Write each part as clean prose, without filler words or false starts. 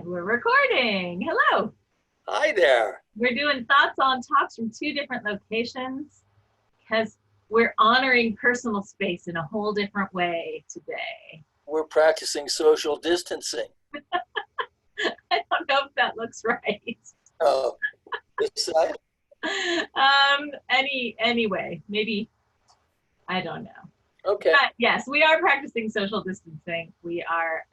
We're recording. Hello. Hi there. We're doing thoughts on talks from two different locations because we're honoring personal space in a whole different way today. We're practicing social distancing. I don't know if that looks right. Oh, this side? Anyway, maybe, I don't know. Okay. But yes, we are practicing social distancing. We are,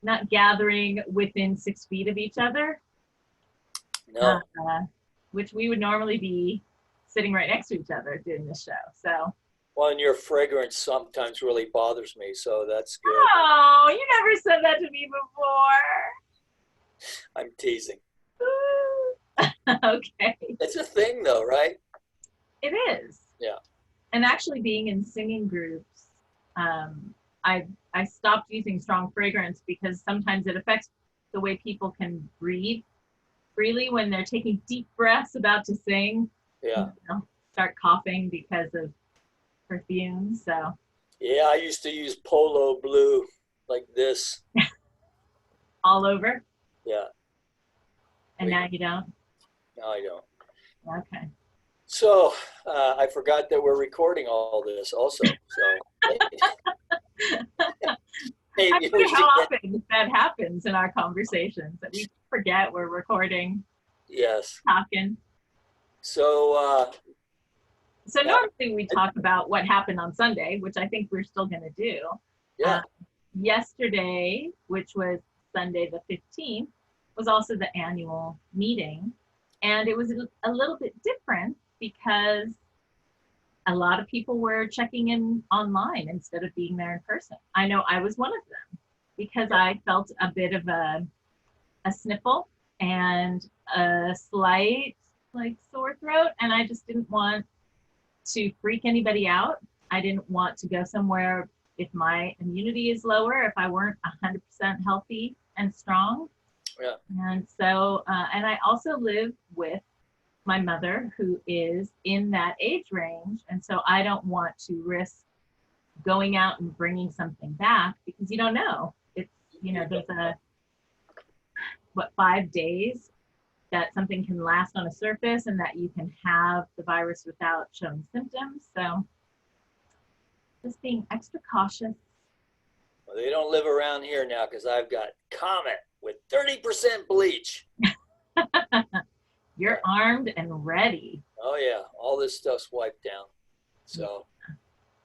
not gathering within 6 feet of each other. No. Which we would normally be sitting right next to each other doing this show. So. Well, and your fragrance sometimes really bothers me, so that's good. Oh, you never said that to me before. I'm teasing. Okay. It's a thing though, right? It is. Yeah. And actually being in singing groups, I stopped using strong fragrance because sometimes it affects the way people can breathe freely when they're taking deep breaths about to sing. Yeah. Start coughing because of perfume. So. Yeah, I used to use Polo Blue like this. All over? Yeah. And now you don't? No, I don't. Okay. So I forgot that we're recording all this also. So I wonder how often that happens in our conversations, that we forget we're recording. Yes. Talking. So normally we talk about what happened on Sunday, which I think we're still going to do. Yeah. Yesterday, which was Sunday the 15th, was also the annual meeting. And it was a little bit different because a lot of people were checking in online instead of being there in person. I know I was one of them because I felt a bit of a sniffle and a slight sore throat, and I just didn't want to freak anybody out. I didn't want to go somewhere if my immunity is lower, if I weren't 100% healthy and strong. Yeah. And so, and I also live with my mother who is in that age range. And so I don't want to risk going out and bringing something back because you don't know. It's, there's 5 days that something can last on a surface and that you can have the virus without showing symptoms. So just being extra cautious. Well, they don't live around here now because I've got Comet with 30% bleach. You're armed and ready. Oh yeah, all this stuff's wiped down. So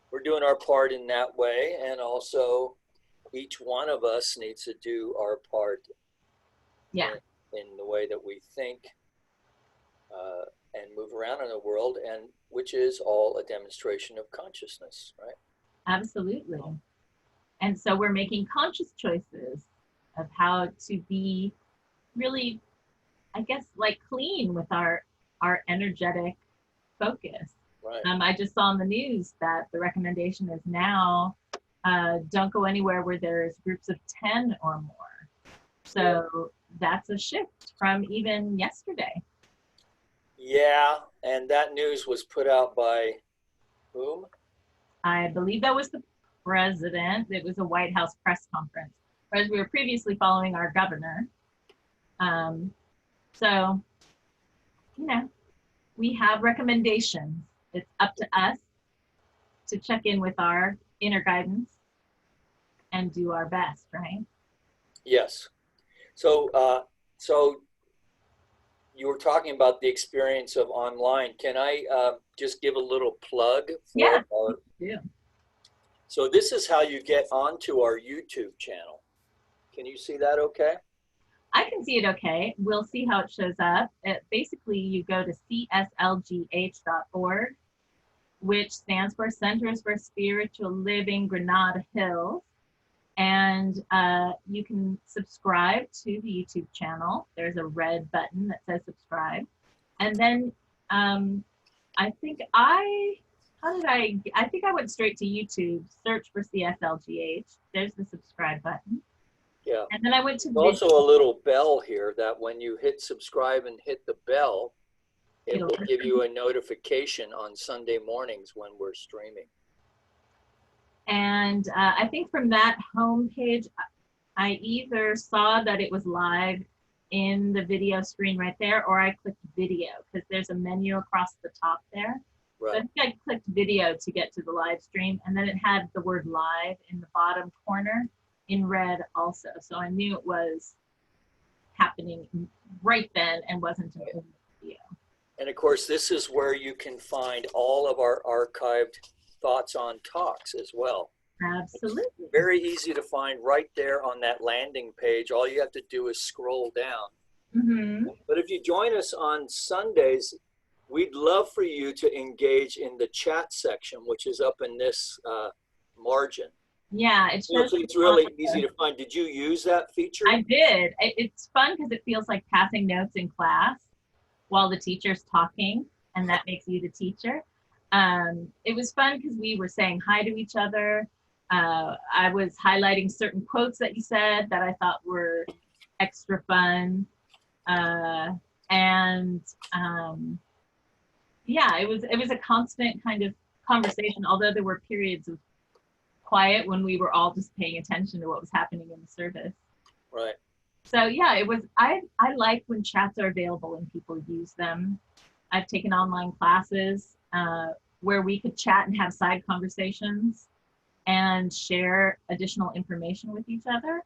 we're doing our part in that way, and also each one of us needs to do our part. Yeah. In the way that we think and move around in the world, and which is all a demonstration of consciousness, right? Absolutely. And so we're making conscious choices of how to be really, I guess, clean with our energetic focus. Right. I just saw on the news that the recommendation is now don't go anywhere where there's groups of 10 or more. So that's a shift from even yesterday. Yeah, and that news was put out by whom? I believe that was the president. It was a White House press conference, whereas we were previously following our governor. So, we have recommendations. It's up to us to check in with our inner guidance and do our best, right? Yes. So you were talking about the experience of online. Can I just give a little plug? Yeah. So this is how you get onto our YouTube channel. Can you see that okay? I can see it okay. We'll see how it shows up. Basically, you go to cslgh.org, which stands for Centers for Spiritual Living Granada Hills. And you can subscribe to the YouTube channel. There's a red button that says subscribe. And then I think I went straight to YouTube, search for CSLGH. There's the subscribe button. Yeah. And then I went to also a little bell here that when you hit subscribe and hit the bell, it will give you a notification on Sunday mornings when we're streaming. And I think from that homepage, I either saw that it was live in the video screen right there, or I clicked video because there's a menu across the top there. So I Right. think I clicked video to get to the live stream, and then it had the word live in the bottom corner in red also. So I knew it was happening right then and wasn't an old video. And of course, this is where you can find all of our archived thoughts on talks as well. Absolutely. Very easy to find right there on that landing page. All you have to do is scroll down. Mm-hmm. But if you join us on Sundays, we'd love for you to engage in the chat section, which is up in this margin. Yeah, it shows. It's really easy to find. Did you use that feature? I did. It's fun because it feels like passing notes in class while the teacher's talking, and that makes you the teacher. It was fun because we were saying hi to each other. I was highlighting certain quotes that you said that I thought were extra fun. And yeah, it was a constant kind of conversation, although there were periods of quiet when we were all just paying attention to what was happening in the service. Right. So yeah, it was, I like when chats are available and people use them. I've taken online classes where we could chat and have side conversations and share additional information with each other,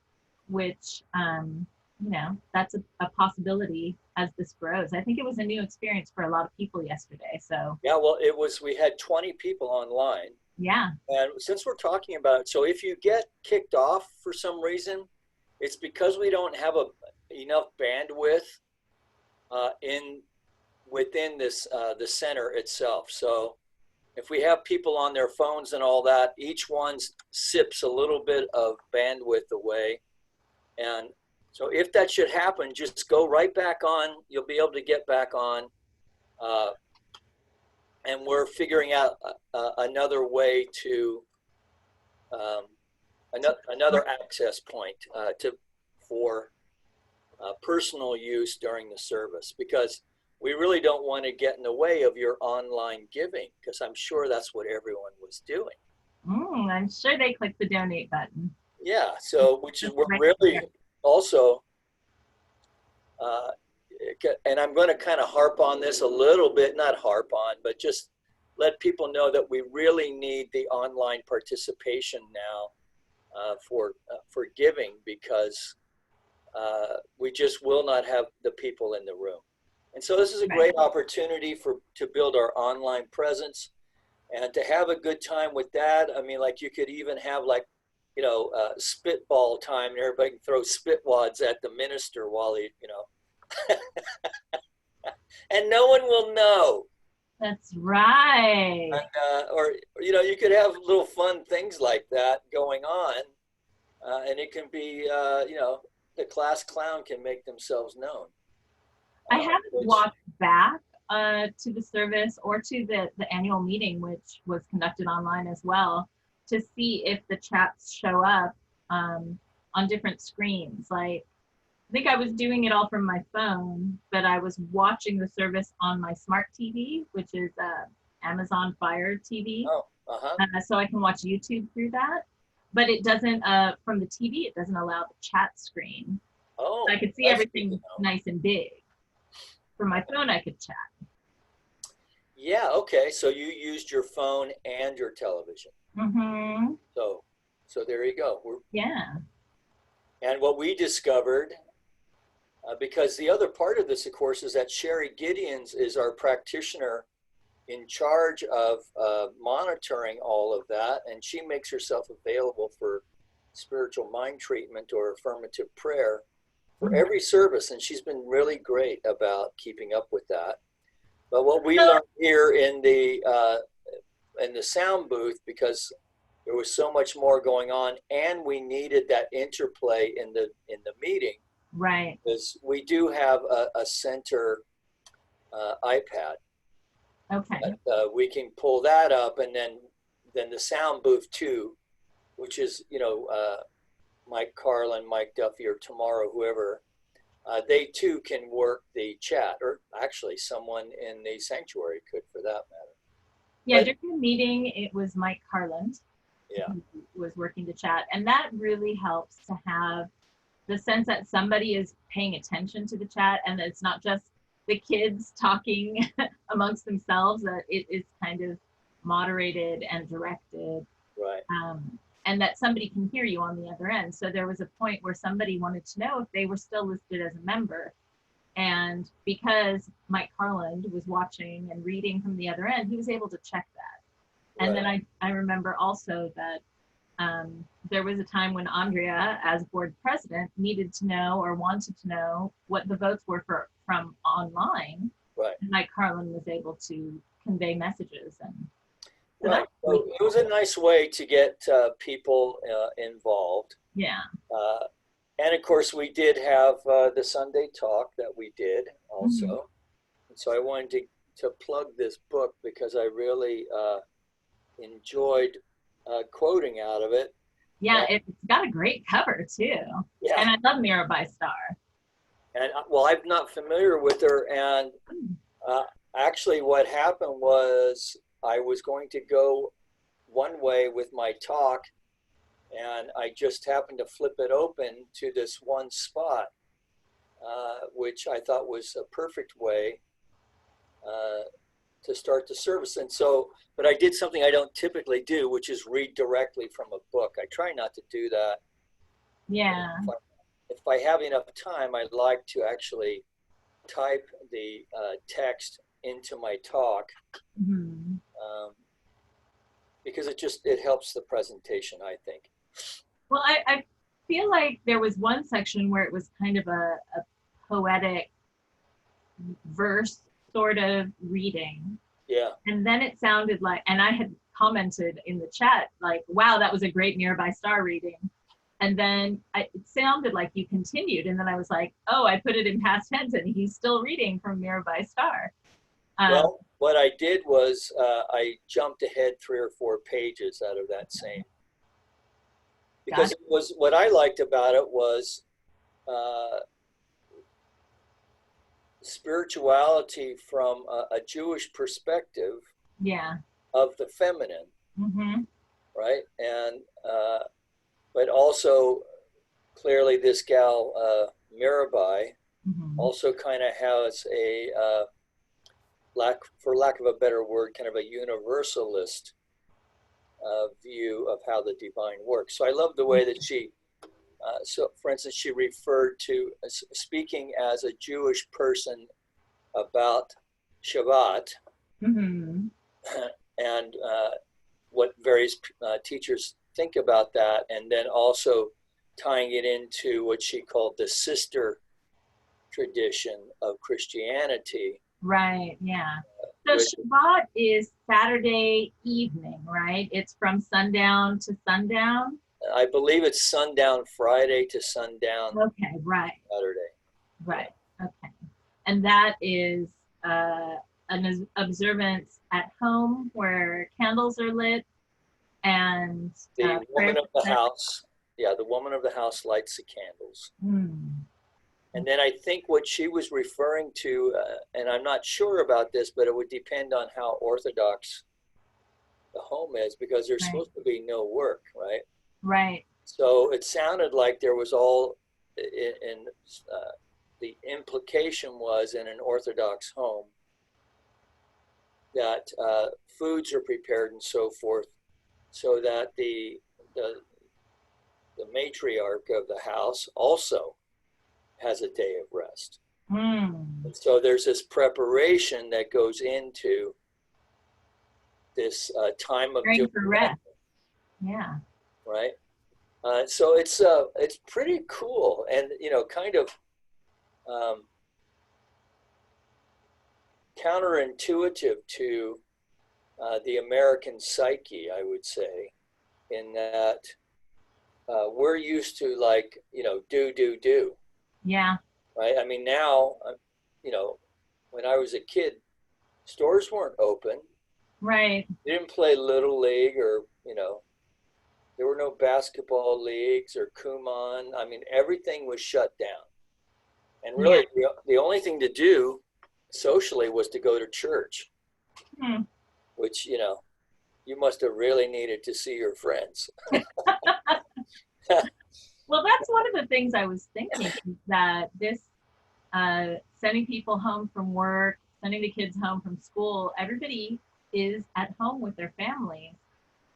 which, you know, that's a possibility as this grows. I think it was a new experience for a lot of people yesterday. So Yeah, well, we had 20 people online. yeah. And since we're talking about it, so if you get kicked off for some reason, it's because we don't have enough bandwidth within this the center itself. So if we have people on their phones and all that, each one sips a little bit of bandwidth away. And so if that should happen, just go right back on. You'll be able to get back on. And we're figuring out another way to another access point for personal use during the service, because we really don't want to get in the way of your online giving, because I'm sure that's what everyone was doing. I'm sure they clicked the donate button. Yeah, so which is we're really also, and I'm going to kind of harp on this a little bit, not harp on, but just let people know that we really need the online participation now for giving, because we just will not have the people in the room. And so this is a great opportunity to build our online presence and to have a good time with that. I mean, like you could even have like, you know, spitball time, and everybody can throw spitwads at the minister while he, you know, and no one will know. That's right. And, or, you know, you could have little fun things like that going on. And it can be, you know, the class clown can make themselves known. I haven't walked back to the service or to the annual meeting, which was conducted online as well, to see if the chats show up on different screens. Like, I think I was doing it all from my phone, but I was watching the service on my smart TV, which is Amazon Fire TV. Oh, so I can watch YouTube through that. But it doesn't, from the TV, it doesn't allow the chat screen. Oh, so I could see everything nice and big. From my phone, I could chat. Yeah, okay. So you used your phone and your television. Mm-hmm. So there you go. Yeah. And what we discovered, because the other part of this, of course, is that Sherry Gideons is our practitioner in charge of monitoring all of that, and she makes herself available for spiritual mind treatment or affirmative prayer for every service, and she's been really great about keeping up with that. But what we learned here in the sound booth, because there was so much more going on, and we needed that interplay in the meeting. Right. Because we do have a center iPad. Okay. We can pull that up, and then the sound booth too, which is, you know, Mike Carlin, Mike Duffy, or tomorrow, whoever, they too can work the chat, or actually someone in the sanctuary could, for that matter. Yeah, but during the meeting, it was Mike Carlin. Yeah. Who was working the chat, and that really helps to have the sense that somebody is paying attention to the chat and that it's not just the kids talking amongst themselves, that it is kind of moderated and directed. Right. And that somebody can hear you on the other end. So there was a point where somebody wanted to know if they were still listed as a member. And because Mike Harland was watching and reading from the other end, he was able to check that. And then I remember also that there was a time when Andrea, as board president, needed to know or wanted to know what the votes were from online. Right. And Mike Harlan was able to convey messages. And so right. Well, it was a nice way to get people involved. Yeah. And of course, we did have the Sunday talk that we did also. Mm-hmm. And so I wanted to plug this book because I really enjoyed quoting out of it. Yeah, it's got a great cover too. Yeah. And I love Mirabai Star. And well, I'm not familiar with her. And actually what happened was I was going to go one way with my talk, and I just happened to flip it open to this one spot, which I thought was a perfect way to start the service. And so, but I did something I don't typically do, which is read directly from a book. I try not to do that. Yeah. If I have enough time, I'd like to actually type the text into my talk. Mm-hmm. Because it helps the presentation, I think. Well, I feel like there was one section where it was kind of a poetic verse sort of reading. Yeah. And then it sounded like, and I had commented in the chat, like, wow, that was a great Mirabai Star reading. And then it sounded like you continued. And then I was like, oh, I put it in past tense and he's still reading from Mirabai Star. Well, what I did was I jumped ahead 3 or 4 pages out of that same. Because it was, what I liked about it was spirituality from a Jewish perspective. Yeah. Of the feminine. Mm-hmm. Right. And but also clearly this gal Mirabai mm-hmm. also kind of has a for lack of a better word, kind of a universalist view of how the divine works. So I love the way that she, so for instance, she referred to speaking as a Jewish person about Shabbat, mm-hmm. and what various teachers think about that, and then also tying it into what she called the sister tradition of Christianity. Right, yeah. So Shabbat is Saturday evening, right? It's from sundown to sundown? I believe it's sundown Friday to sundown okay, right. Saturday. Right, okay. And that is an observance at home where candles are lit and the woman of the house, the woman of the house lights the candles. Mm. And then I think what she was referring to, and I'm not sure about this, but it would depend on how orthodox the home is, because there's supposed to be no work, right? Right. So it sounded like there was all, the implication was in an Orthodox home that foods are prepared and so forth, so that the matriarch of the house also has a day of rest. Mm. And so there's this preparation that goes into this time of rest. Yeah. Right. So it's pretty cool, and kind of counterintuitive to the American psyche, I would say, in that we're used to do. Yeah. Right. I mean, now, when I was a kid, stores weren't open. Right. You didn't play Little League or, there were no basketball leagues or Kumon. I mean, everything was shut down. And really, the only thing to do socially was to go to church, which, you must have really needed to see your friends. Well, that's one one of the things I was thinking is that this sending people home from work, sending the kids home from school, everybody is at home with their families.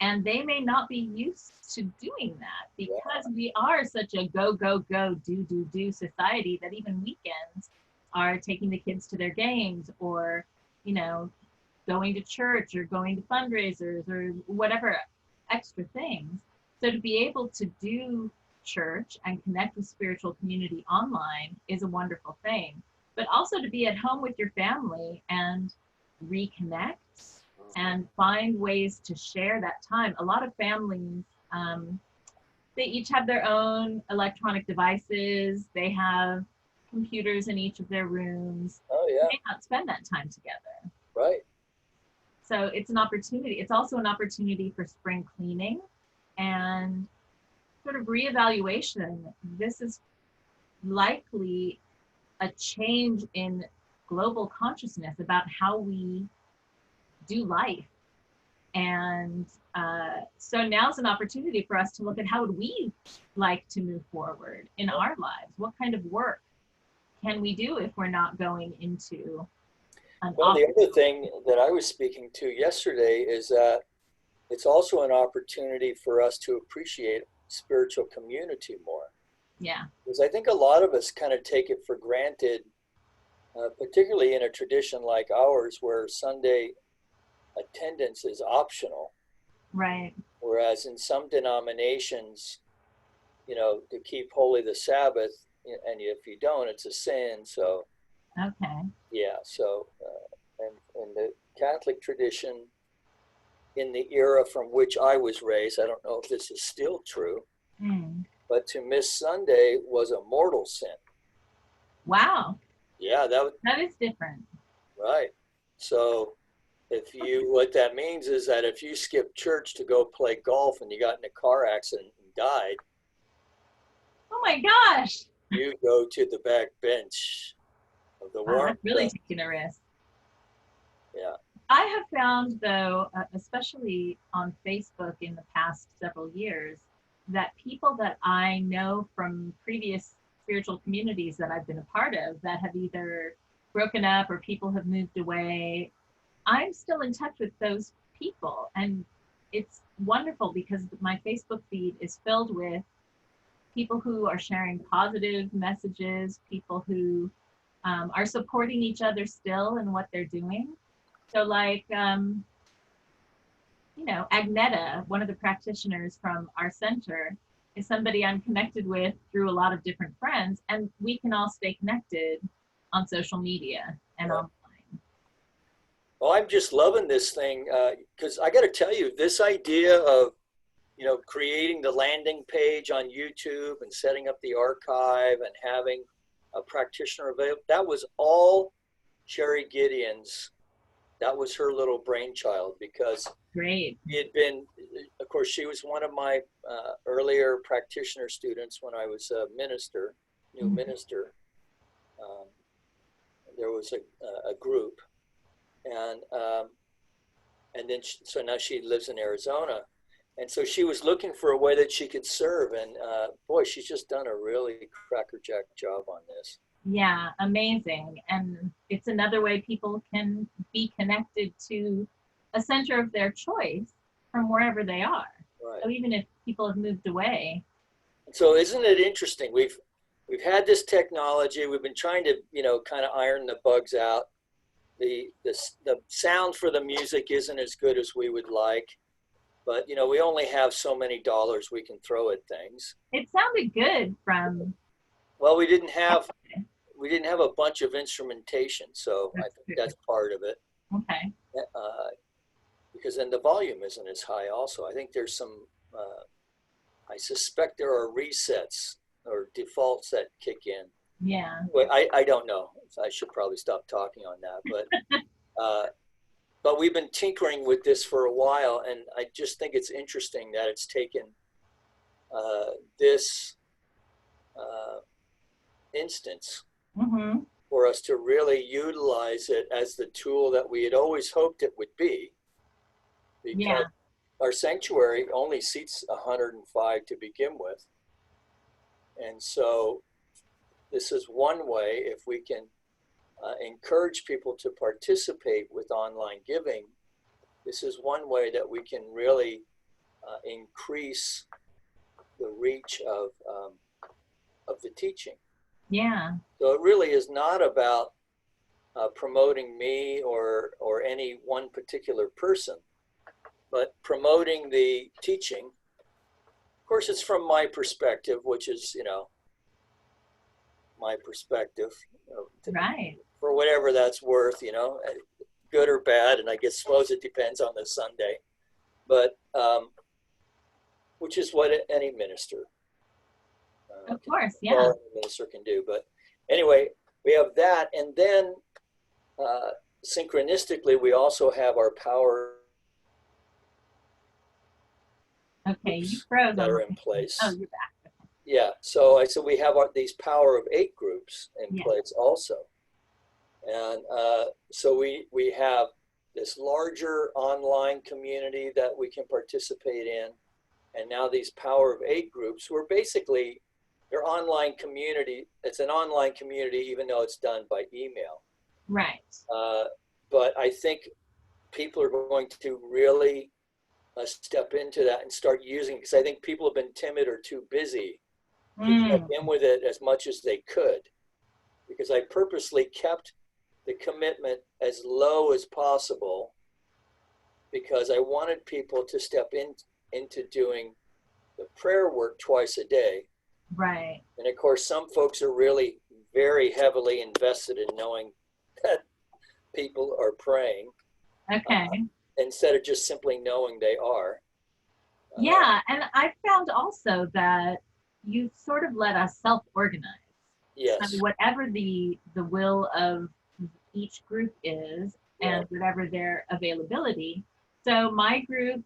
And they may not be used to doing that because we are such a go, go, go, do society that even weekends are taking the kids to their games or, you know, going to church or going to fundraisers or whatever extra things. So to be able to do church and connect with spiritual community online is a wonderful thing. But also to be at home with your family and reconnect and find ways to share that time. A lot of families, they each have their own electronic devices. They have computers in each of their rooms. Oh, yeah. They may not spend that time together. Right. So it's an opportunity. It's also an opportunity for spring cleaning and sort of reevaluation. This is likely a change in global consciousness about how we do life. And so now's an opportunity for us to look at how would we like to move forward in our lives? What kind of work can we do if we're not going into an Well, the other thing that I was speaking to yesterday is that it's also an opportunity for us to appreciate spiritual community more. Yeah. Because I think a lot of us kind of take it for granted, particularly in a tradition like ours where Sunday attendance is optional. Right. Whereas in some denominations, you know, to keep holy the Sabbath, and if you don't, it's a sin. So, okay. Yeah. So, and in the Catholic tradition, in the era from which I was raised, I don't know if this is still true, but to miss Sunday was a mortal sin. Wow. Yeah, that is different. Right. So, what that means is that if you skip church to go play golf and you got in a car accident and died, oh my gosh, you go to the back bench of the warm. That's really taking a risk. Yeah. I have found, though, especially on Facebook in the past several years, that people that I know from previous spiritual communities that I've been a part of that have either broken up or people have moved away, I'm still in touch with those people. And it's wonderful because my Facebook feed is filled with people who are sharing positive messages, people who are supporting each other still in what they're doing. So like, Agneta, one of the practitioners from our center, is somebody I'm connected with through a lot of different friends, and we can all stay connected on social media and online. Well, I'm just loving this thing because I got to tell you, this idea of, creating the landing page on YouTube and setting up the archive and having a practitioner available, that was all Sherry Gideon's. That was her little brainchild because Great. It had been, of course, she was one of my earlier practitioner students when I was a minister, new minister. There was a group, and then so now she lives in Arizona, and so she was looking for a way that she could serve, and boy, she's just done a really crackerjack job on this. Yeah, amazing. And it's another way people can be connected to a center of their choice from wherever they are. Right. So even if people have moved away. So isn't it interesting? We've had this technology. We've been trying to, kind of iron the bugs out. The sound for the music isn't as good as we would like, but we only have so many dollars we can throw at things. It sounded good from. Well, we didn't have a bunch of instrumentation, so I think that's part of it. Okay. Because then the volume isn't as high also. I think there's some, I suspect there are resets or defaults that kick in. Yeah. Well, I don't know. I should probably stop talking on that. But we've been tinkering with this for a while, and I just think it's interesting that it's taken this instance for us to really utilize it as the tool that we had always hoped it would be. Because our sanctuary only seats 105 to begin with. And so this is one way, if we can encourage people to participate with online giving, this is one way that we can really increase the reach of the teaching. Yeah. So it really is not about promoting me or any one particular person, but promoting the teaching. Of course, it's from my perspective, which is, my perspective, Right. for whatever that's worth, good or bad. And I suppose it depends on the Sunday, but which is what any minister, Of course. Yeah. minister can do. But anyway, we have that. And then synchronistically, we also have our power Okay. You froze that on are me. in place. Oh, you're back. Yeah. So we have these power of 8 groups in Yeah. place also. And so we have this larger online community that we can participate in. And now these power of 8 groups, who are basically, they're online community. It's an online community, even though it's done by email. Right. But I think people are going to really step into that and start using it, because I think people have been timid or too busy to get in with it as much as they could, because I purposely kept the commitment as low as possible, because I wanted people to step into doing the prayer work twice a day. Right. And of course, some folks are really very heavily invested in knowing that people are praying. Okay. Instead of just simply knowing they are. Yeah, and I found also that you sort of let us self-organize. Yes. So whatever the will of each group is, Yeah. and whatever their availability. So my group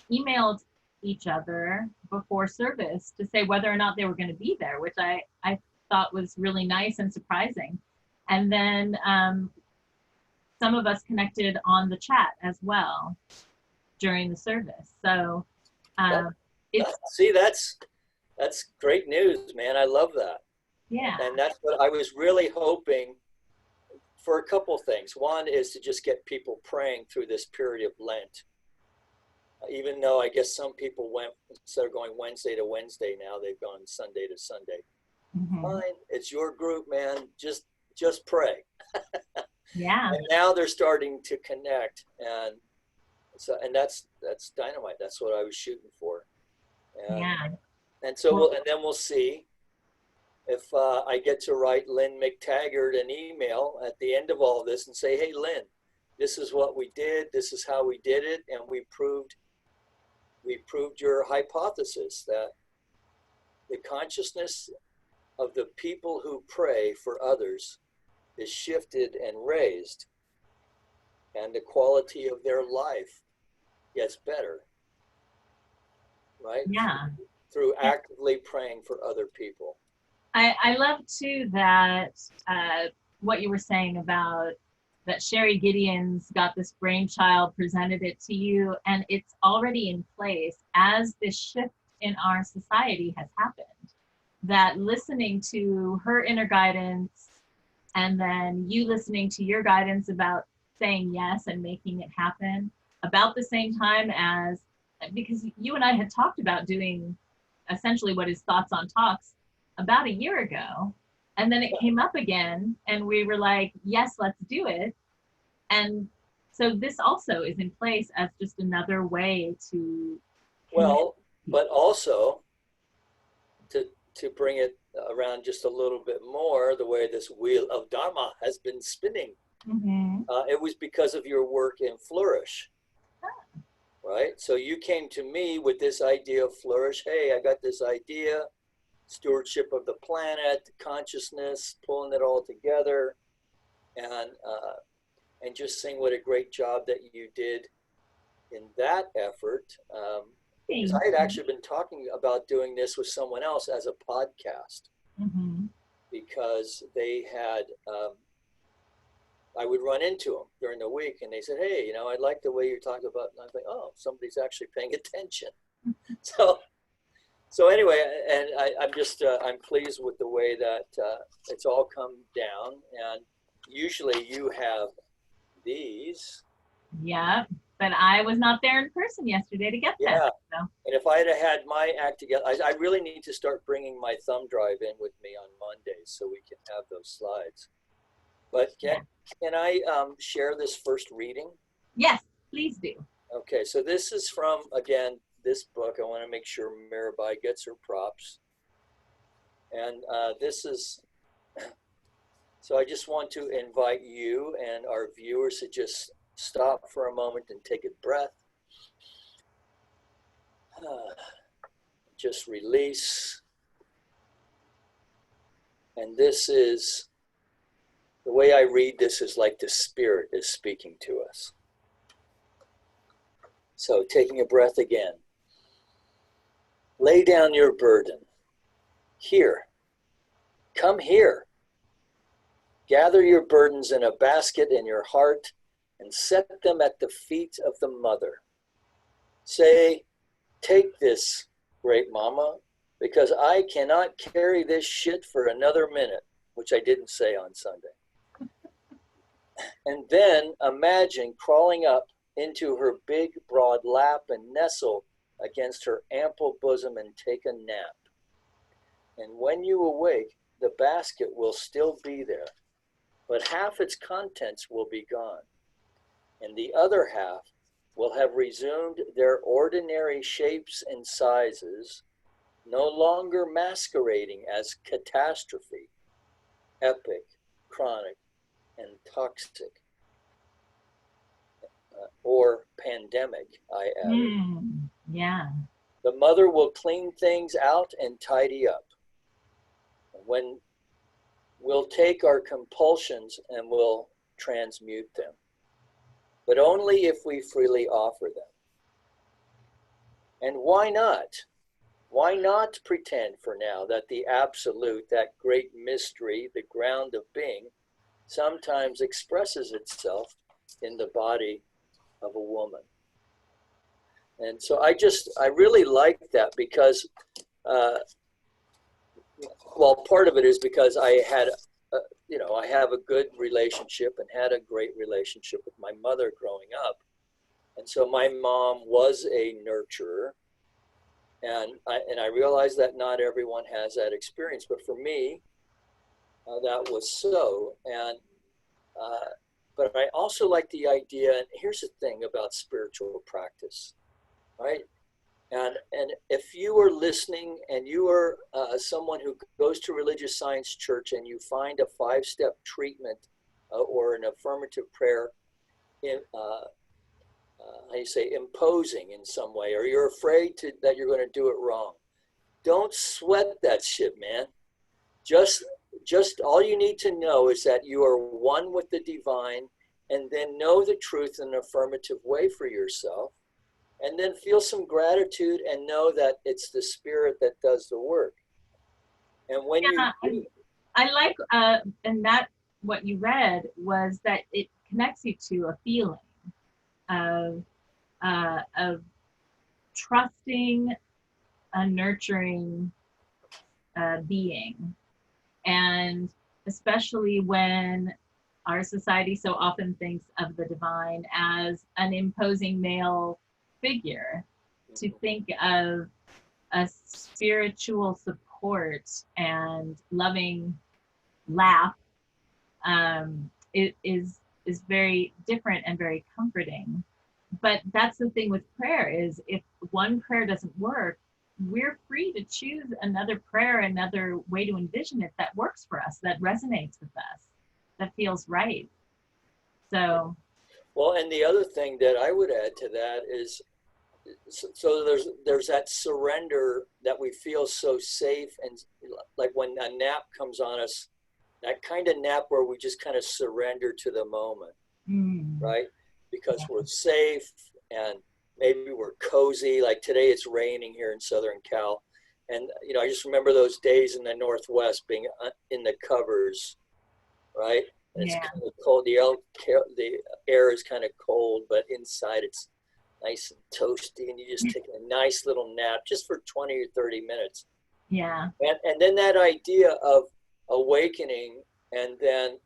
emailed each other before service to say whether or not they were going to be there, which I thought was really nice and surprising. And then some of us connected on the chat as well during the service. So see, that's great news, man. I love that. Yeah. And that's what I was really hoping for. A couple things. One is to just get people praying through this period of Lent. Even though I guess some people went, instead of going Wednesday to Wednesday, now they've gone Sunday to Sunday. Fine, it's your group, man. Just pray. Yeah. And now they're starting to connect, and so that's dynamite. That's what I was shooting for. And, Yeah. And so we'll see if I get to write Lynn McTaggart an email at the end of all of this and say, hey, Lynn, this is what we did. This is how we did it, and we proved your hypothesis that the consciousness of the people who pray for others is shifted and raised, and the quality of their life gets better, right? Yeah. Through actively praying for other people. I love too that what you were saying about that Sherry Gideon's got this brainchild, presented it to you, and it's already in place as this shift in our society has happened. That listening to her inner guidance, and then you listening to your guidance about saying yes and making it happen about the same time as, because you and I had talked about doing essentially what is Thoughts on Talks about a year ago. And then it came up again and we were like, yes, let's do it. And so this also is in place as just another way to. Well, but also to bring it around just a little bit more, the way this wheel of Dharma has been spinning. It was because of your work in Flourish, right? So you came to me with this idea of Flourish. Hey, I got this idea, stewardship of the planet, consciousness, pulling it all together, and just saying what a great job that you did in that effort. Because I had actually been talking about doing this with someone else as a podcast, because they had, I would run into them during the week and they said, hey, I like the way you're talking about, and I was like, oh, somebody's actually paying attention. So anyway, and I'm pleased with the way that it's all come down. And usually you have these. Yeah, but I was not there in person yesterday to get them. Yeah. So. And if I had my act together, I really need to start bringing my thumb drive in with me on Mondays so we can have those slides. But can I share this first reading? Yes, please do. Okay, so this is from, again, this book. I want to make sure Mirabai gets her props. And this is, so I just want to invite you and our viewers to just stop for a moment and take a breath. Just release. And this is, the way I read this is like the Spirit is speaking to us. So taking a breath again. Lay down your burden. Here. Come here. Gather your burdens in a basket in your heart and set them at the feet of the mother. Say, take this, great mama, because I cannot carry this shit for another minute, which I didn't say on Sunday. And then imagine crawling up into her big, broad lap and nestle against her ample bosom and take a nap. And when you awake, the basket will still be there, but half its contents will be gone, and the other half will have resumed their ordinary shapes and sizes, no longer masquerading as catastrophe, epic, chronic, and toxic, or pandemic, I added. Yeah. The mother will clean things out and tidy up. When we'll take our compulsions and we'll transmute them, but only if we freely offer them. And why not? Why not pretend for now that the absolute, that great mystery, the ground of being, sometimes expresses itself in the body of a woman? And so I really like that because, well, part of it is because I had, I have a good relationship and had a great relationship with my mother growing up. And so my mom was a nurturer. And I realize that not everyone has that experience, but for me, that was so. And but I also like the idea, and here's the thing about spiritual practice, right? And if you are listening and you are someone who goes to religious science church and you find a 5-step treatment or an affirmative prayer how you say, imposing in some way, or you're afraid that you're going to do it wrong, don't sweat that shit, man. Just all you need to know is that you are one with the divine, and then know the truth in an affirmative way for yourself, and then feel some gratitude and know that it's the Spirit that does the work. And when I like, and that what you read was that it connects you to a feeling of trusting a nurturing being. And especially when our society so often thinks of the divine as an imposing male figure, to think of a spiritual support and loving laugh it is very different and very comforting. But that's the thing with prayer, is if one prayer doesn't work, we're free to choose another prayer, another way to envision it that works for us, that resonates with us, that feels right. So, well, and the other thing that I would add to that is, so there's that surrender that we feel so safe, and like when a nap comes on us, that kind of nap where we just kind of surrender to the moment, right? Because we're safe and maybe we're cozy. Like today it's raining here in Southern Cal. And, I just remember those days in the Northwest being in the covers, right? And it's kind of cold. The air is kind of cold, but inside it's nice and toasty, and you just take a nice little nap just for 20 or 30 minutes. Yeah. And then that idea of awakening, and then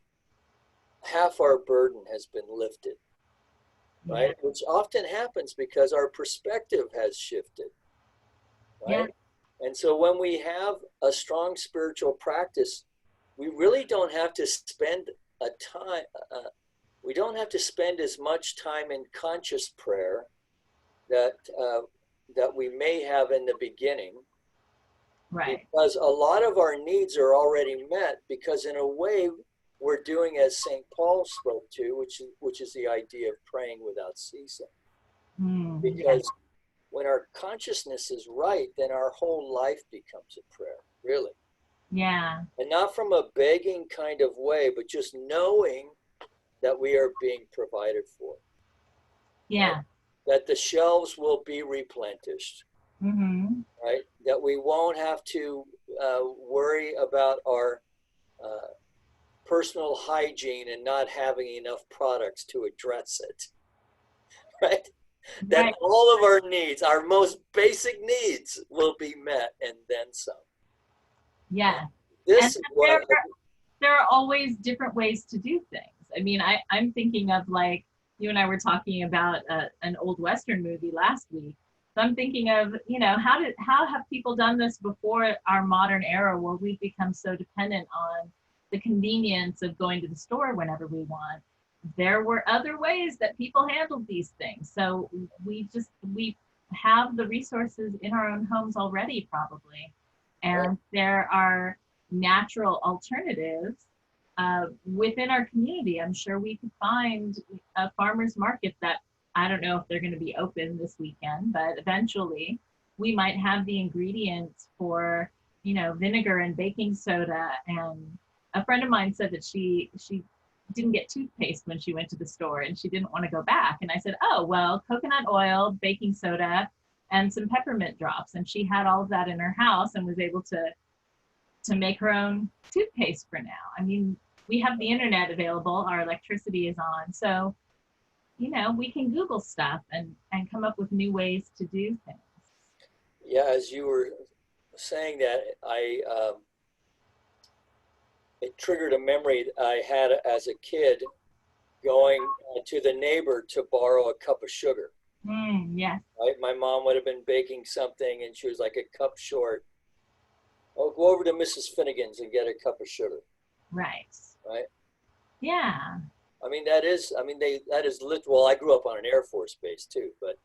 half our burden has been lifted, right? Yeah. Which often happens because our perspective has shifted, right? Yeah. And so when we have a strong spiritual practice, we really don't have to spend we don't have to spend as much time in conscious prayer that that we may have in the beginning. Right. Because a lot of our needs are already met, because in a way we're doing as St. Paul spoke to, which is the idea of praying without ceasing. Because when our consciousness is right, then our whole life becomes a prayer, really. Yeah. And not from a begging kind of way, but just knowing that we are being provided for. Yeah. Right? That the shelves will be replenished. Mm-hmm. Right? That we won't have to worry about our personal hygiene and not having enough products to address it. Right? That Right. all of our needs, our most basic needs, will be met and then some. Yeah. This And is what there are always different ways to do things. I mean, I'm thinking of, like, you and I were talking about an old Western movie last week. So I'm thinking of, how have people done this before our modern era, where we've become so dependent on the convenience of going to the store whenever we want? There were other ways that people handled these things. So we have the resources in our own homes already, probably. And there are natural alternatives within our community. I'm sure we could find a farmer's market that, I don't know if they're going to be open this weekend, but eventually we might have the ingredients for, vinegar and baking soda. And a friend of mine said that she didn't get toothpaste when she went to the store, and she didn't want to go back. And I said, oh, well, coconut oil, baking soda, and some peppermint drops. And she had all of that in her house and was able to make her own toothpaste for now. I mean, we have the internet available, our electricity is on. So, we can Google stuff and come up with new ways to do things. Yeah, as you were saying that, it triggered a memory I had as a kid, going to the neighbor to borrow a cup of sugar. Yes. Right? My mom would have been baking something and she was like a cup short. Oh, go over to Mrs. Finnegan's and get a cup of sugar. Right. Right? Yeah. I mean, that is well, I grew up on an Air Force base too, but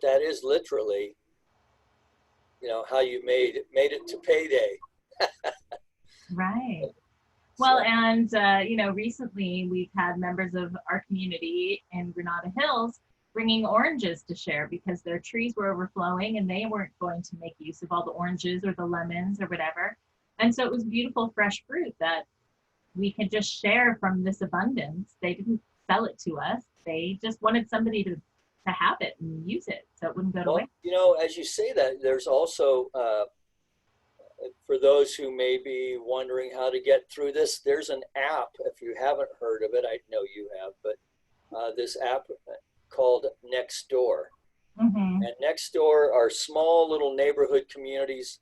that is literally, how you made it to payday. Right. Well, and, recently we've had members of our community in Granada Hills bringing oranges to share, because their trees were overflowing and they weren't going to make use of all the oranges or the lemons or whatever. And so it was beautiful, fresh fruit that we could just share from this abundance. They didn't sell it to us. They just wanted somebody to have it and use it so it wouldn't go to waste. As you say that, there's also, for those who may be wondering how to get through this, there's an app. If you haven't heard of it, I know you have, but this app called Nextdoor. Mm-hmm. And Nextdoor are small little neighborhood communities.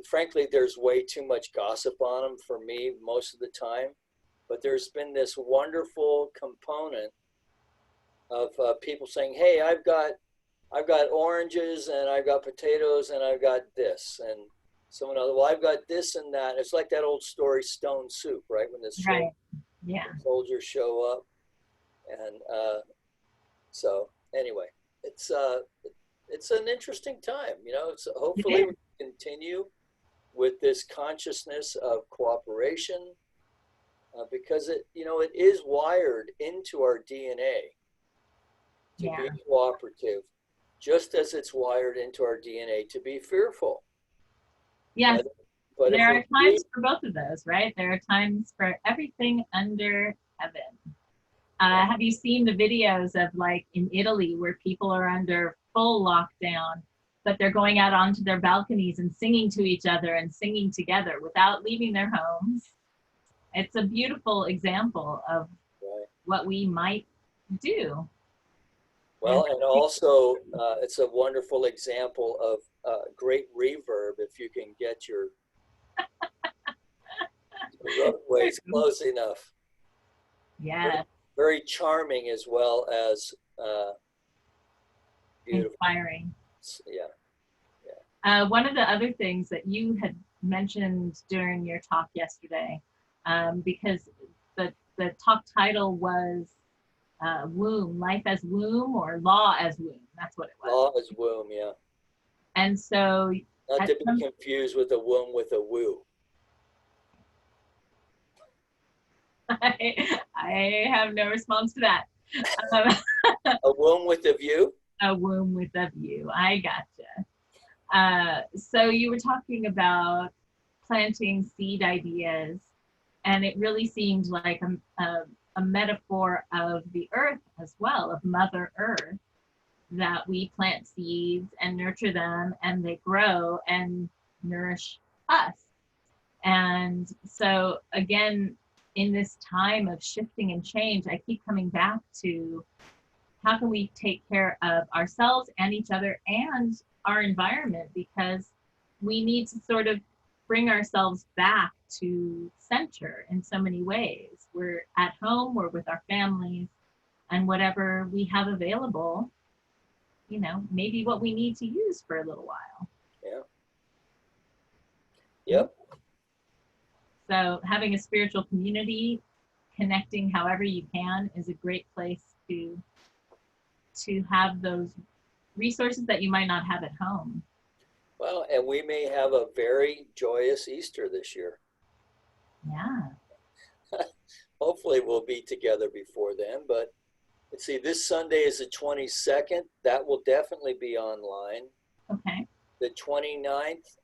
Frankly, there's way too much gossip on them for me most of the time, but there's been this wonderful component of people saying, hey, I've got oranges and I've got potatoes and I've got this, and someone else, well, I've got this and that. It's like that old story, Stone Soup, right? When the soldiers show up. And so anyway, it's an interesting time, it's hopefully we continue with this consciousness of cooperation, because it is wired into our DNA to be cooperative, just as it's wired into our DNA to be fearful. Yes. But there are times for both of those, right? There are times for everything under heaven. Have you seen the videos of, like, in Italy, where people are under full lockdown, but they're going out onto their balconies and singing to each other and singing together without leaving their homes? It's a beautiful example of what we might do. Well, and also it's a wonderful example of great reverb if you can get your roadways close enough. Yeah. Very charming as well as beautiful. Inspiring. Yeah. One of the other things that you had mentioned during your talk yesterday, because the talk title was womb, life as womb, or law as womb. That's what it was. Law as womb, yeah. And so, not to be confused with a womb with a woo. I have no response to that. A womb with a view? A womb with a view. I gotcha. So you were talking about planting seed ideas, and it really seemed like a metaphor of the earth as well, of Mother Earth, that we plant seeds and nurture them, and they grow and nourish us. And so again, in this time of shifting and change, I keep coming back to how can we take care of ourselves and each other and our environment, because we need to sort of bring ourselves back to center in so many ways. We're at home, we're with our families, and whatever we have available, you know, maybe what we need to use for a little while. Yeah. Yep. So having a spiritual community, connecting however you can, is a great place to have those resources that you might not have at home. Well, and we may have a very joyous Easter this year. Yeah. Hopefully we'll be together before then, but let's see, this Sunday is the 22nd. That will definitely be online. Okay. The 29th,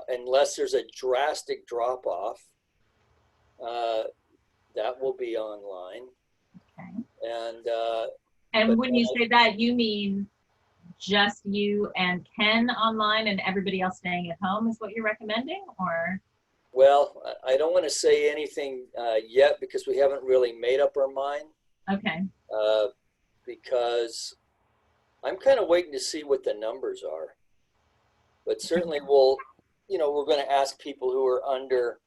unless there's a drastic drop off, that will be online. Okay. And when you say that, you mean just you and Ken online and everybody else staying at home is what you're recommending, or? Well, I don't want to say anything yet because we haven't really made up our mind. Okay. Because I'm kind of waiting to see what the numbers are. But certainly we're going to ask people who are under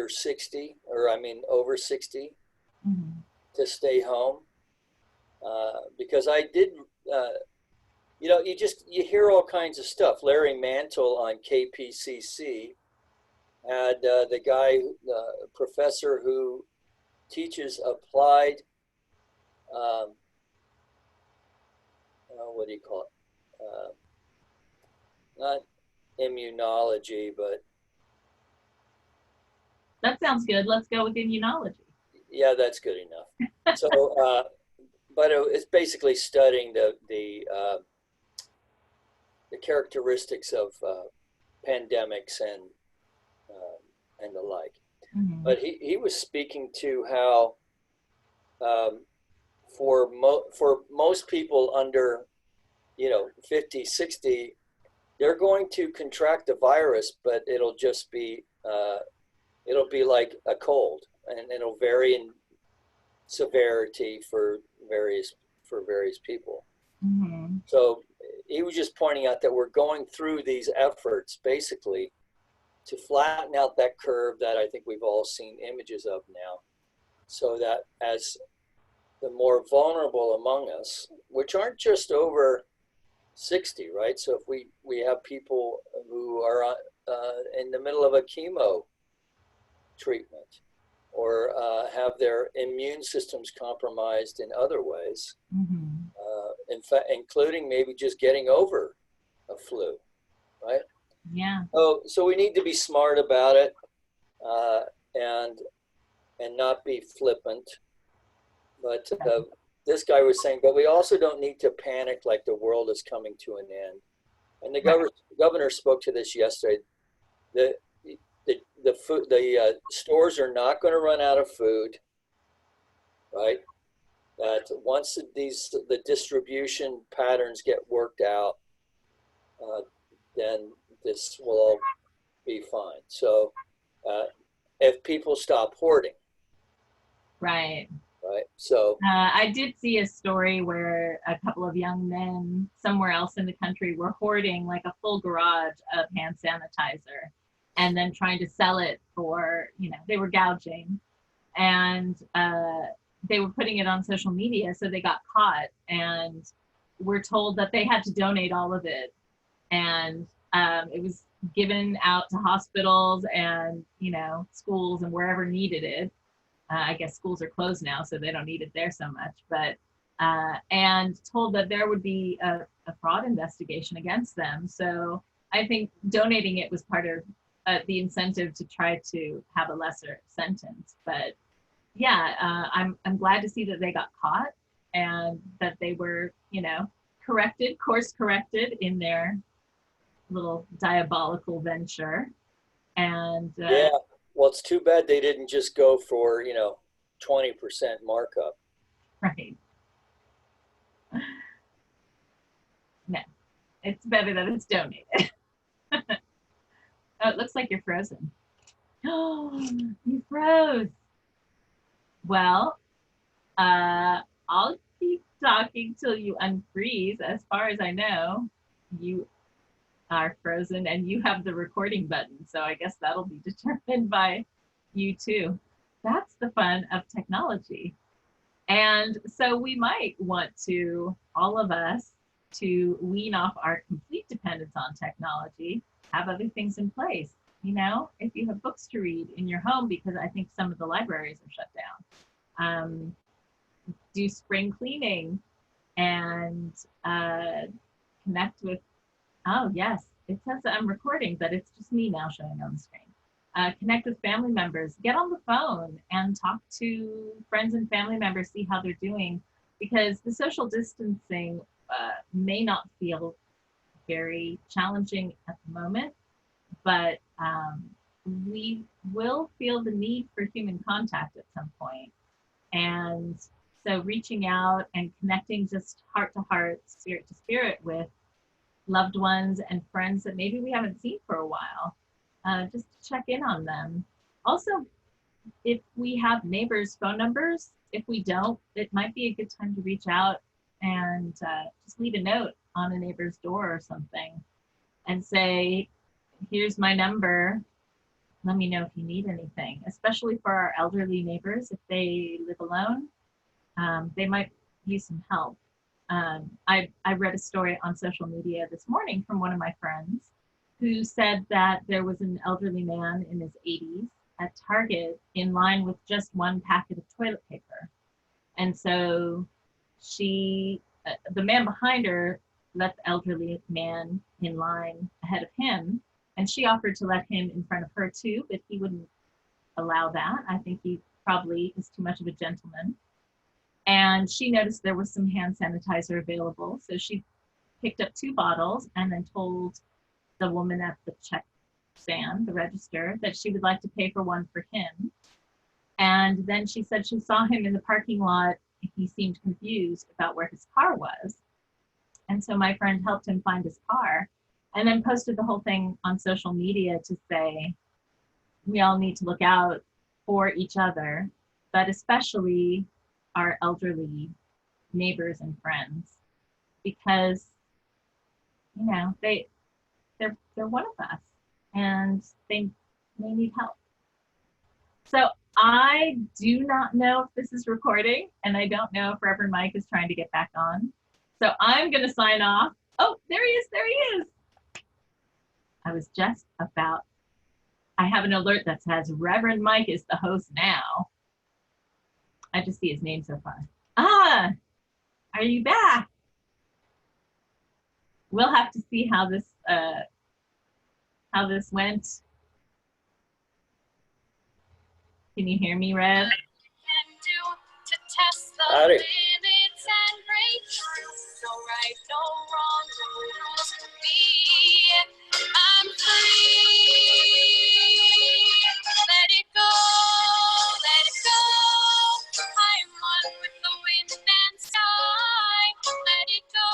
60, or I mean over 60, mm-hmm. to stay home. Because I did, you hear all kinds of stuff. Larry Mantle on KPCC had the guy, the professor who teaches applied, what do you call it? Not immunology, but. That sounds good. Let's go with immunology. Yeah, that's good enough. So, but it's basically studying the characteristics of pandemics and the like. Mm-hmm. But he was speaking to how for most people under 50, 60, they're going to contract the virus, but it'll just be like a cold, and it'll vary in severity for various people. Mm-hmm. So he was just pointing out that we're going through these efforts basically to flatten out that curve that I think we've all seen images of now, so that as the more vulnerable among us, which aren't just over 60, right? So if we have people who are in the middle of a chemo treatment, or have their immune systems compromised in other ways, mm-hmm. In fact, including maybe just getting over a flu, right? Yeah. So we need to be smart about it, and not be flippant. But this guy was saying, but we also don't need to panic like the world is coming to an end. And the governor spoke to this yesterday. The stores are not going to run out of food, right? That once the distribution patterns get worked out, then this will all be fine. So if people stop hoarding, right, right? So I did see a story where a couple of young men somewhere else in the country were hoarding like a full garage of hand sanitizer and then trying to sell it for, they were gouging, and they were putting it on social media. So they got caught and were told that they had to donate all of it. And it was given out to hospitals and, schools and wherever needed it. I guess schools are closed now, so they don't need it there so much, but, and told that there would be a fraud investigation against them. So I think donating it was part of the incentive to try to have a lesser sentence. But yeah, I'm glad to see that they got caught and that they were, course corrected in their little diabolical venture. And yeah, well, it's too bad they didn't just go for 20% markup. right. No, it's better that it's donated. Oh, it looks like you're frozen. Oh, you froze. Well, I'll keep talking till you unfreeze. As far as I know, you are frozen and you have the recording button. So I guess that'll be determined by you too. That's the fun of technology. And so we might want to, all of us, to wean off our complete dependence on technology, have other things in place. If you have books to read in your home, because I think some of the libraries are shut down, do spring cleaning and connect with, oh yes, it says that I'm recording, but it's just me now showing on the screen. Connect with family members, get on the phone and talk to friends and family members, see how they're doing, because the social distancing may not feel very challenging at the moment, but we will feel the need for human contact at some point. And so reaching out and connecting just heart to heart, spirit to spirit with loved ones and friends that maybe we haven't seen for a while, just to check in on them. Also, if we have neighbors' phone numbers, if we don't, it might be a good time to reach out and just leave a note on a neighbor's door or something and say, here's my number. Let me know if you need anything, especially for our elderly neighbors. If they live alone, they might use some help. I read a story on social media this morning from one of my friends who said that there was an elderly man in his 80s at Target in line with just one packet of toilet paper. And so the man behind her let the elderly man in line ahead of him, and she offered to let him in front of her too, but he wouldn't allow that. I think he probably is too much of a gentleman. And she noticed there was some hand sanitizer available, so she picked up 2 bottles and then told the woman at the check stand, the register, that she would like to pay for one for him. And then she said she saw him in the parking lot. He seemed confused about where his car was. And so my friend helped him find his car and then posted the whole thing on social media to say, we all need to look out for each other, but especially our elderly neighbors and friends, because, they're one of us and they need help. So I do not know if this is recording, and I don't know if Reverend Mike is trying to get back on. So I'm going to sign off. Oh, there he is. I was just about, I have an alert that says Reverend Mike is the host now. I just see his name so far. Are you back? We'll have to see how this went. Can you hear me, Rev? Howdy. I'm free. Let it go, let it go. I'm one with the wind and sky. Let it go,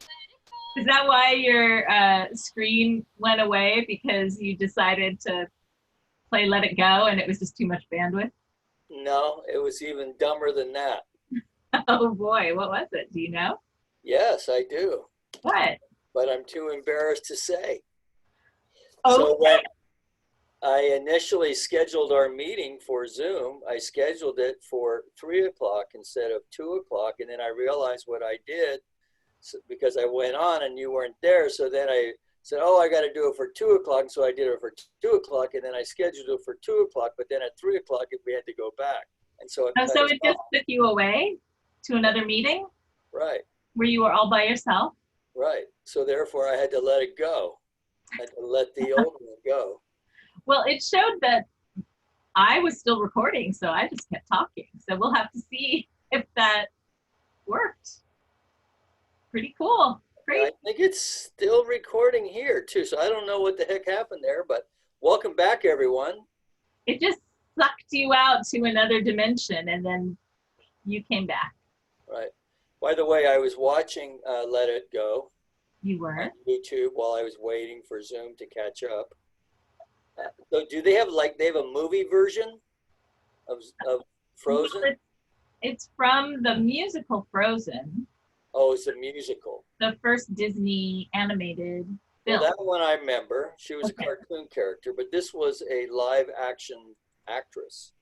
let it go. Is that why your screen went away? Because you decided to play Let It Go and it was just too much bandwidth? No, it was even dumber than that. Oh boy, what was it? Do you know? Yes, I do, What? but I'm too embarrassed to say. Oh, So when I initially scheduled our meeting for Zoom, I scheduled it for 3 o'clock instead of 2 o'clock. And then I realized what I did because I went on and you weren't there. So then I said, oh, I got to do it for 2 o'clock. And so I did it for 2 o'clock, and then I scheduled it for 2 o'clock. But then at 3 o'clock, we had to go back. And so it oh, cut so us it just off. took you away to another meeting Right, where you were all by yourself? right. So therefore, I had to let it go. I had to let the old one go. Well, it showed that I was still recording, so I just kept talking. So we'll have to see if that worked. Pretty cool. Great. I think it's still recording here too. So I don't know what the heck happened there, but welcome back, everyone. It just sucked you out to another dimension, and then you came back. Right. By the way, I was watching Let It Go You were? on YouTube while I was waiting for Zoom to catch up. So do they have a movie version of Frozen? Well, it's from the musical Frozen, Oh, it's a musical. the first Disney animated Well, film. that one I remember. She was Okay. a cartoon character, but this was a live action actress.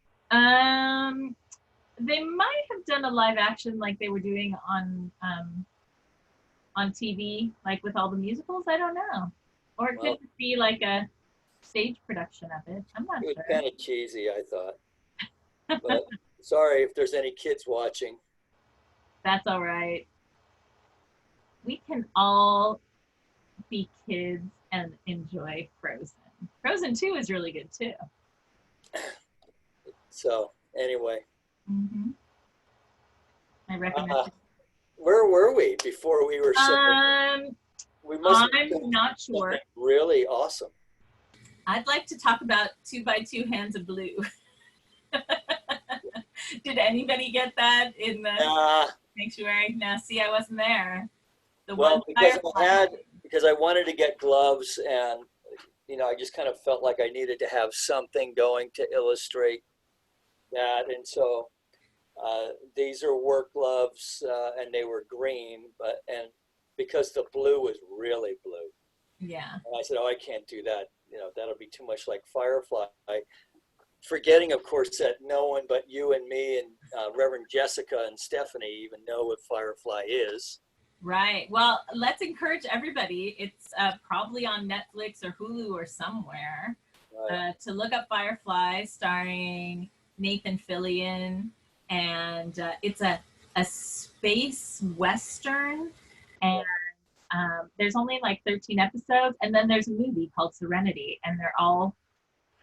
They might have done a live action like they were doing on TV, like with all the musicals. I don't know, or it Well, could just be like a stage production of it. I'm not it was sure. kind of cheesy, I thought. But sorry if there's any kids watching. That's all right. We can all be kids and enjoy Frozen. Frozen 2 is really good too. So anyway, Mm-hmm. I recommend it. where were we before we were we must have I'm done not sure. something really awesome. I'd like to talk about 2x2 Hands of Blue. Did anybody get that in the sanctuary? No, see, I wasn't there. The Well, one because I wanted to get gloves, and I just kind of felt like I needed to have something going to illustrate that, and so these are work gloves, and they were green, and because the blue was really blue, yeah. and I said, oh, I can't do that. That'll be too much like Firefly. Forgetting, of course, that no one but you and me and Reverend Jessica and Stephanie even know what Firefly is. Right. Well, let's encourage everybody. It's probably on Netflix or Hulu or somewhere to look up Firefly, starring Nathan Fillion, and it's a space western, and there's only like 13 episodes, and then there's a movie called Serenity, and they're all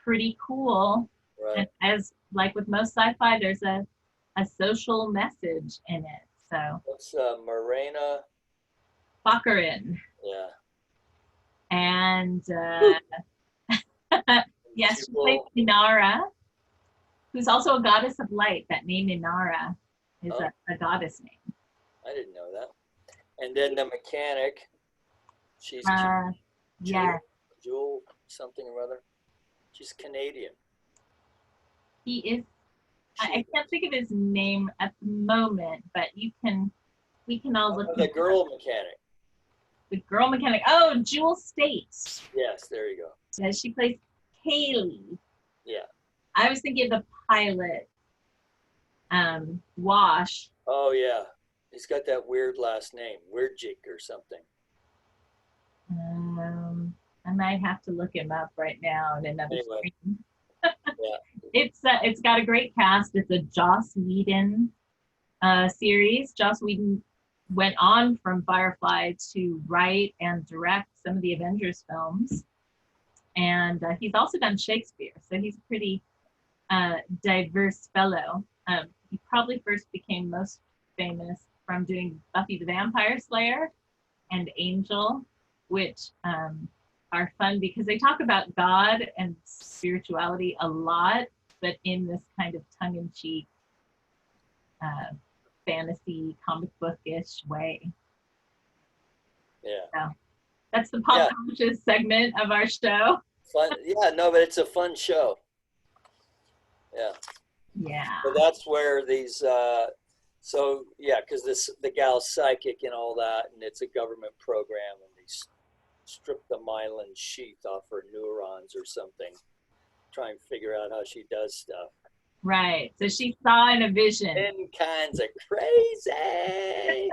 pretty cool. Right. And as like with most sci-fi, there's a social message in it. So what's Malayna? Baccarin. Yeah. And yes, she plays Inara, who's also a goddess of light. That name Inara is a goddess name. I didn't know that. And then the mechanic, she's Jewel something or other. She's Canadian. He is. I can't think of his name at the moment, but we can all look. The girl mechanic. The girl mechanic. Oh, Jewel Staite. Yes, there you go. Yeah, she plays Kaylee. Yeah. I was thinking of the pilot, Wash. Oh yeah, he's got that weird last name, Weirdjik or something. I might have to look him up right now in another screen. Yeah. It's got a great cast. It's a Joss Whedon series. Joss Whedon went on from Firefly to write and direct some of the Avengers films, and he's also done Shakespeare. So he's a pretty diverse fellow. He probably first became most famous from doing Buffy the Vampire Slayer and Angel, which are fun because they talk about God and spirituality a lot, but in this kind of tongue-in-cheek fantasy comic bookish way. Yeah. So that's the pop conscious segment of our show. Fun. Yeah, no, but it's a fun show. Yeah. Yeah. So that's where these, so yeah, because the gal's psychic and all that, and it's a government program, and they strip the myelin sheath off her neurons or something, try and figure out how she does stuff. Right. So she saw in a vision. In kinds of crazy.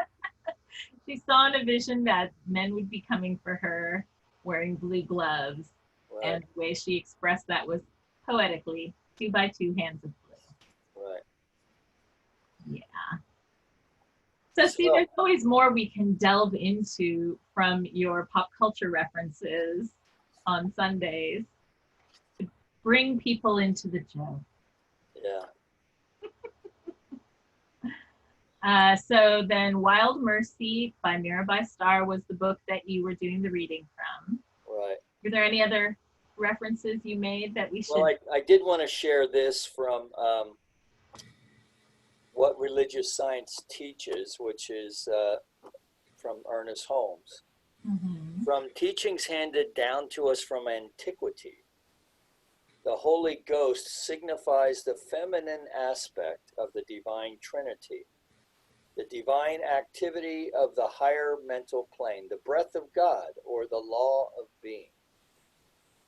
She saw in a vision that men would be coming for her wearing blue gloves. Right. And the way she expressed that was poetically, 2 by 2 hands of blue. Right. Yeah. So see, there's always more we can delve into from your pop culture references on Sundays to bring people into the joke. Yeah. So then Wild Mercy by Mirabai Starr was the book that you were doing the reading from. Right. Were there any other references you made that we should? Well, I did want to share this from What Religious Science Teaches, which is from Ernest Holmes. Mm-hmm. From teachings handed down to us from antiquity, the Holy Ghost signifies the feminine aspect of the divine Trinity, the divine activity of the higher mental plane, the breath of God, or the law of being.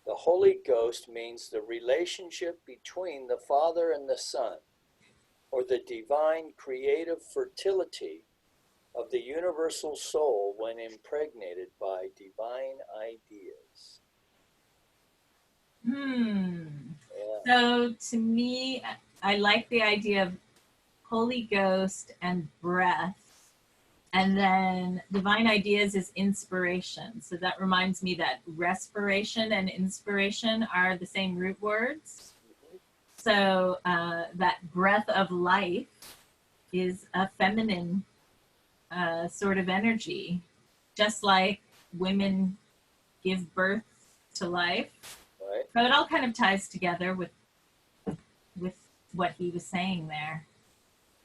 The Holy Ghost means the relationship between the Father and the Son, or the divine creative fertility of the universal soul when impregnated by divine ideas. Yeah. So to me, I like the idea of Holy Ghost and breath, and then divine ideas is inspiration. So that reminds me that respiration and inspiration are the same root words. So that breath of life is a feminine sort of energy, just like women give birth to life. Right. So it all kind of ties together with what he was saying there.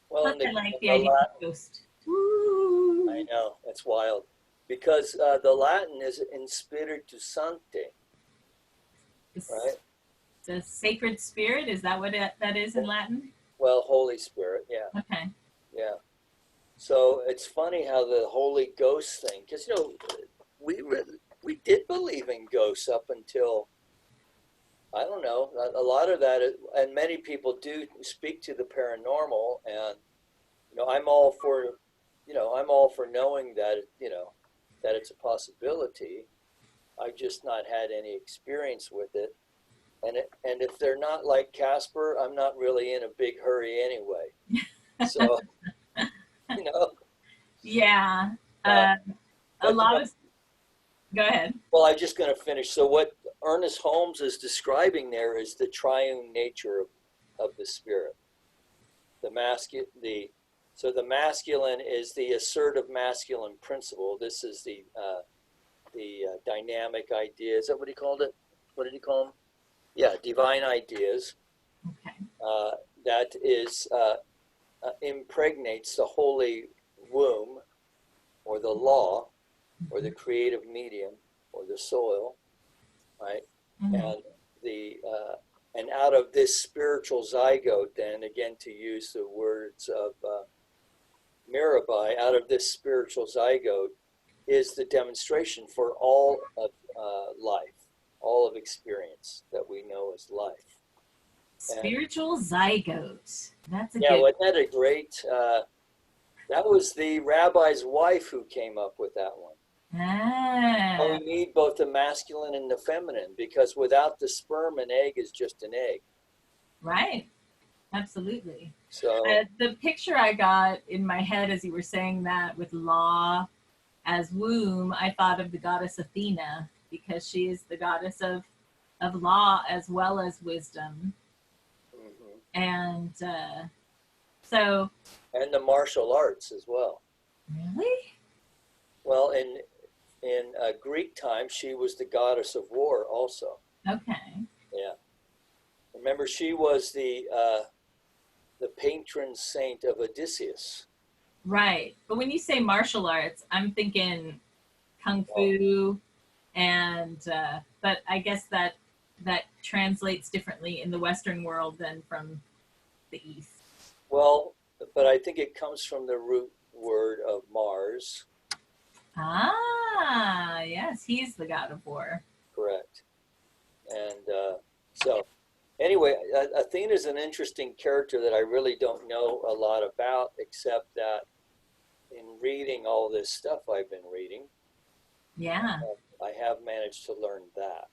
Well, I like the idea of ghost. Woo. I know, that's wild. Because the Latin is in spiritu sancti, right? The sacred spirit, is that what that is in Latin? Well, Holy Spirit, yeah. Okay. Yeah. So it's funny how the Holy Ghost thing, because, you know, we did believe in ghosts up until, I don't know, a lot of that, and many people do speak to the paranormal, and, you know, I'm all for knowing that, you know, that it's a possibility. I've just not had any experience with it. And if they're not like Casper, I'm not really in a big hurry anyway. So, you know. Yeah. A lot of, go ahead. Well, I'm just going to finish. So what Ernest Holmes is describing there is the triune nature of the spirit. So the masculine is the assertive masculine principle. This is the dynamic idea. Is that what he called it? What did he call them? Yeah, divine ideas. Okay. That is impregnates the holy womb, or the law, or the creative medium, or the soil, right? Mm-hmm. And out of this spiritual zygote, then again, to use the words of Mirabai, out of this spiritual zygote is the demonstration for all of life, all of experience that we know as life. Spiritual zygote. That's a yeah, good. wasn't that a great? That was the rabbi's wife who came up with that one. We need both the masculine and the feminine, because without the sperm, an egg is just an egg. Right. Absolutely. So the picture I got in my head as you were saying that, with law as womb, I thought of the goddess Athena, because she is the goddess of law as well as wisdom. Mm-hmm. And so. And the martial arts as well. Really? Well, in Greek times, she was the goddess of war also. Okay. Yeah. Remember, she was the patron saint of Odysseus. Right. But when you say martial arts, I'm thinking kung fu, and but I guess that translates differently in the Western world than from the east. Well, but I think it comes from the root word of Mars. Ah, yes, he's the god of war. Correct. And so, anyway, Athena is an interesting character that I really don't know a lot about, except that in reading all this stuff I've been reading, Yeah. I have managed to learn that.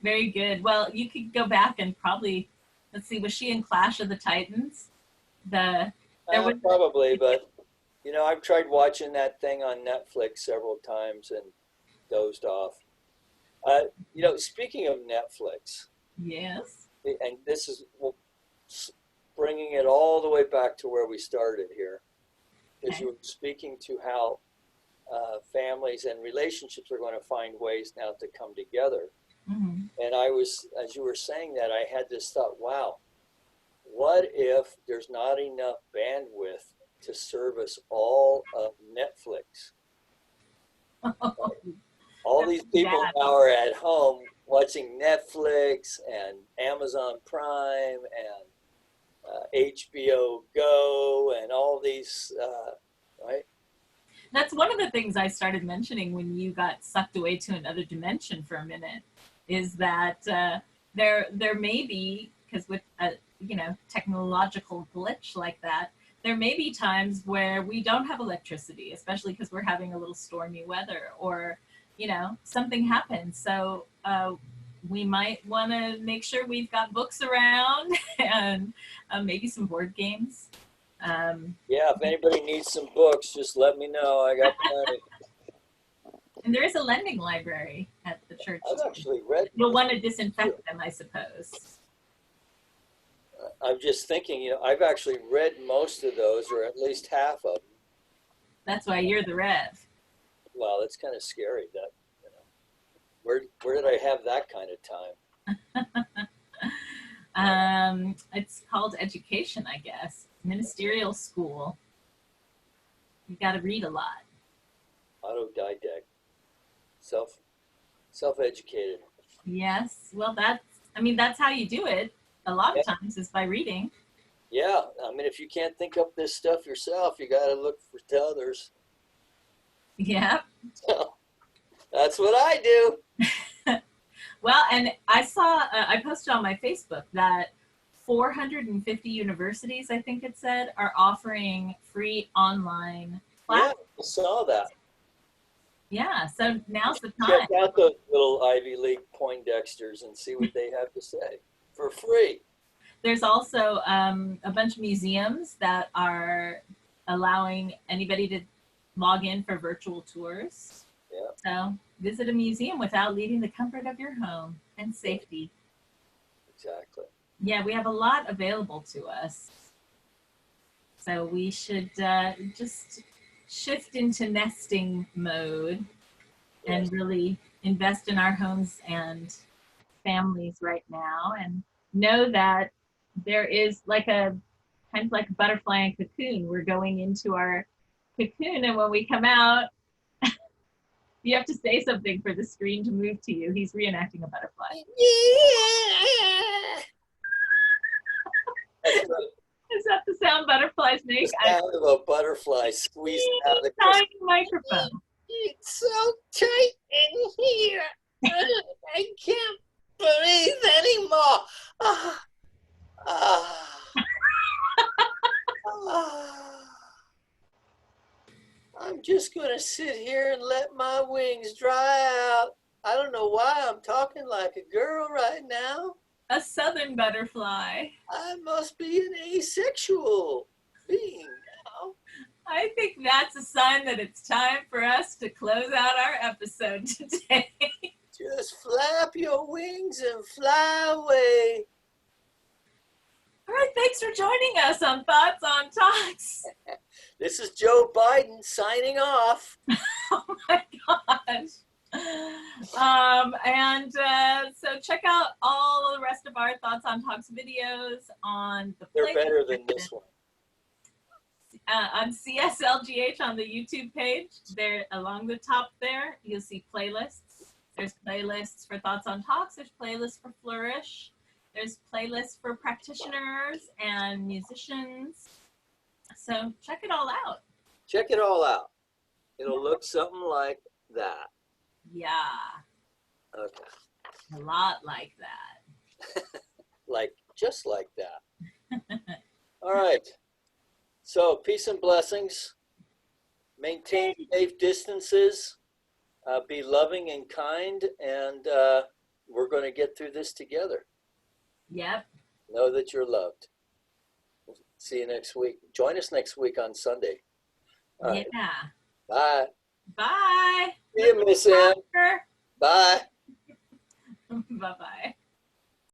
Very good. Well, you could go back and probably, let's see, was she in Clash of the Titans? There was Probably, but you know, I've tried watching that thing on Netflix several times and dozed off. You know, speaking of Netflix, yes. and this is bringing it all the way back to where we started here, because you were speaking to how families and relationships are going to find ways now to come together. Mm-hmm. And I was, as you were saying that, I had this thought, wow, what if there's not enough bandwidth to service all of Netflix? All these people now are at home watching Netflix and Amazon Prime and HBO Go and all these, right? That's one of the things I started mentioning when you got sucked away to another dimension for a minute, is that there may be, because with a technological glitch like that, there may be times where we don't have electricity, especially because we're having a little stormy weather, or something happens. So we might want to make sure we've got books around and maybe some board games. Yeah, if anybody needs some books, just let me know. I got plenty. And there is a lending library at the church. I've actually read. You'll want to disinfect them, I suppose. I'm just thinking, I've actually read most of those, or at least half of them. That's why you're the Rev. Well, it's kind of scary that, where did I have that kind of time? It's called education, I guess. Ministerial school. You got to read a lot. Autodidact. Self-educated. Yes. Well, that's how you do it. A lot of times is by reading. Yeah. I mean, if you can't think up this stuff yourself, you got to look to others. Yeah. So that's what I do. Well, and I saw, I posted on my Facebook that 450 universities, I think it said, are offering free online classes. Yeah, I saw that. Yeah, so now's the time. Check out those little Ivy League Poindexters and see what they have to say for free. There's also a bunch of museums that are allowing anybody to log in for virtual tours. Yeah. So visit a museum without leaving the comfort of your home and safety. Exactly. Yeah, we have a lot available to us. So we should just shift into nesting mode and really invest in our homes and families right now, and know that there is like a kind of like a butterfly and cocoon. We're going into our cocoon, and when we come out, you have to say something for the screen to move to you. He's reenacting a butterfly. Yeah. That's right. Is that the sound butterflies make? The sound of a butterfly squeezing out of the tiny microphone. It's so tight in here. I can't breathe anymore. I'm just going to sit here and let my wings dry out. I don't know why I'm talking like a girl right now. A southern butterfly. I must be an asexual being now. I think that's a sign that it's time for us to close out our episode today. Just flap your wings and fly away. All right, thanks for joining us on Thoughts on Talks. This is Joe Biden signing off. Oh my gosh. So check out all the rest of our Thoughts on Talks videos on the They're better than this one. On CSLGH on the YouTube page. There along the top there, you'll see playlists. There's playlists for Thoughts on Talks. There's playlists for Flourish. There's playlists for practitioners and musicians. So check it all out. Check it all out. It'll look something like that. Yeah, Okay. a lot like that. Just like that. All right. So peace and blessings. Maintain safe distances. Be loving and kind. And we're going to get through this together. Yep. Know that you're loved. See you next week. Join us next week on Sunday. All right. Yeah. Bye. Bye. See you, Miss Ann. Bye. Bye-bye.